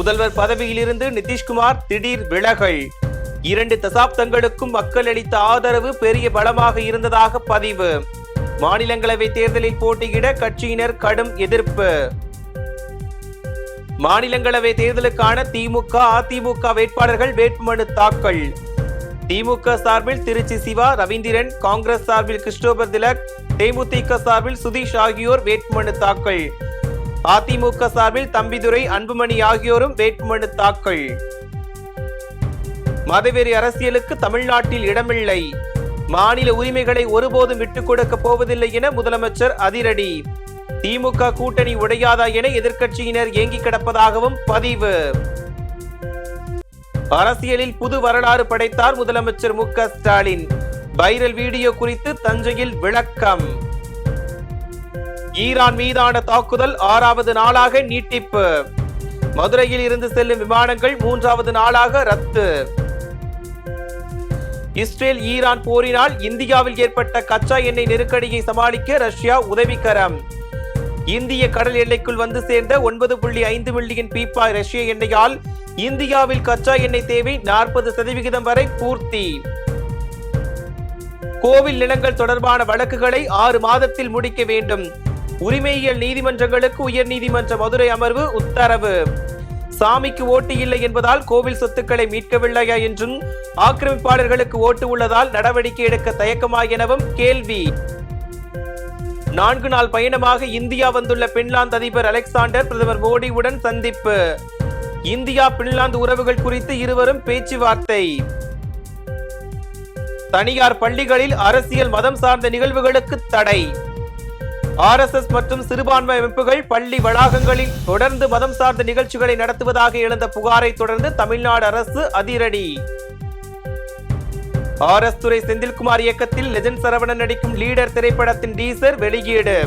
முதல்வர் பதவியிலிருந்து நிதிஷ்குமார் திடீர் விலகல். 2 தசாப்தங்களுக்கும் மக்கள் அளித்த ஆதரவு பெரிய பலமாக இருந்ததாக பதிவு. மாநிலங்களவை தேர்தலில் போட்டியிட கட்சியினர் கடும் எதிர்ப்பு. மாநிலங்களவை தேர்தலுக்கான திமுக, அதிமுக வேட்பாளர்கள் வேட்புமனு தாக்கல். திமுக சார்பில் திருச்சி சிவா, ரவீந்திரன், காங்கிரஸ் சார்பில் கிறிஸ்டோபர் திலக், தேமுதிக சார்பில் சுதீஷ் ஆகியோர் வேட்புமனு தாக்கல். அதிமுக சார்பில் தம்பிதுரை, அன்புமணி ஆகியோரும் வேட்புமனு தாக்கல். மதவெறி அரசியலுக்கு தமிழ்நாட்டில் இடமில்லை. மாநில உரிமைகளை ஒருபோதும் விட்டுக் கொடுக்க போவதில்லை என முதலமைச்சர் அதிரடி. திமுக கூட்டணி உடையாதா என எதிர்க்கட்சியினர் ஏங்கி கிடப்பதாகவும் பதிவு. அரசியலில் புது வரலாறு படைத்தார் முதலமைச்சர் மு.க. ஸ்டாலின். வைரல் வீடியோ குறித்து தஞ்சையில் விளக்கம். ஈரான் மீதான தாக்குதல் 6வது நாளாக நீட்டிப்பு. மதுரையில் இருந்து செல்லும் விமானங்கள் 3வது நாளாக ரத்து. இஸ்ரேல் ஈரான் போரினால் இந்தியாவில் ஏற்பட்ட கச்சா எண்ணெய் நெருக்கடியை சமாளிக்க ரஷ்யா உதவிக்கரம். இந்திய கடல் எல்லைக்குள் வந்து சேர்ந்த 9.5 மில்லியன் பீப்பாய் ரஷ்ய எண்ணெயால் இந்தியாவில் கச்சா எண்ணெய் தேவை 40% வரை பூர்த்தி. கோவில் நிலங்கள் தொடர்பான வழக்குகளை 6 மாதத்தில் முடிக்க வேண்டும். உரிமையியல் நீதிமன்றங்களுக்கு உயர்நீதிமன்ற மதுரை அமர்வு உத்தரவு. சாமிக்கு ஓட்டு இல்லை என்பதால் கோவில் சொத்துக்களை மீட்கவில்லையா என்றும், ஆக்கிரமிப்பாளர்களுக்கு ஓட்டு உள்ளதால் நடவடிக்கை எடுக்க தயக்கமா எனவும் கேள்வி. 4 நாள் பயணமாக இந்தியா வந்துள்ள பின்லாந்து அதிபர் அலெக்சாண்டர் பிரதமர் மோடியுடன் சந்திப்பு. இந்தியா பின்லாந்து உறவுகள் குறித்து இருவரும் பேச்சுவார்த்தை. தனியார் பள்ளிகளில் அரசியல் மதம் சார்ந்த நிகழ்வுகளுக்கு தடை. RSS மற்றும் சிறுபான்மை அமைப்புகள் பள்ளி வளாகங்களில் தொடர்ந்து மதம் சார்ந்த நிகழ்ச்சிகளை நடத்துவதாக எழுந்த புகாரை தொடர்ந்து தமிழ்நாடு அரசு அதிரடி. RS துரை செந்தில்குமார் இயக்கத்தில் லெஜண்ட் சரவணன் நடிக்கும் லீடர் திரைப்படத்தின் டீசர் வெளியீடு.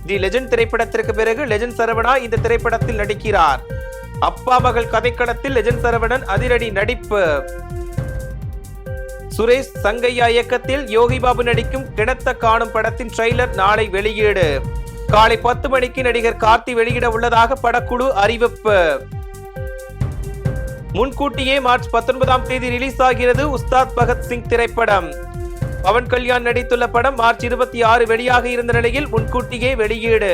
தி லெஜண்ட் திரைப்படத்திற்கு பிறகு லெஜண்ட் சரவணா இந்த திரைப்படத்தில் நடிக்கிறார். அப்பா மகள் கதைக்களத்தில் லெஜண்ட் சரவணன் அதிரடி நடிப்பு. சுரேஷ் சங்கையா இயக்கத்தில் யோகி பாபு நடிக்கும் கிணத்த காணும் படத்தின் ட்ரெய்லர் நாளை வெளியீடு. காலை 10 மணிக்கு நடிகர் கார்த்தி வெளியிட உள்ளதாக படக்குழு அறிவிப்பு. முன்கூட்டியே மார்ச் 19ஆம் தேதி ரிலீஸ் ஆகிறது உஸ்தாத் பகத்சிங் திரைப்படம். பவன் கல்யாண் நடித்துள்ள படம் மார்ச் 26 வெளியாக இருந்த நிலையில் முன்கூட்டியே வெளியீடு.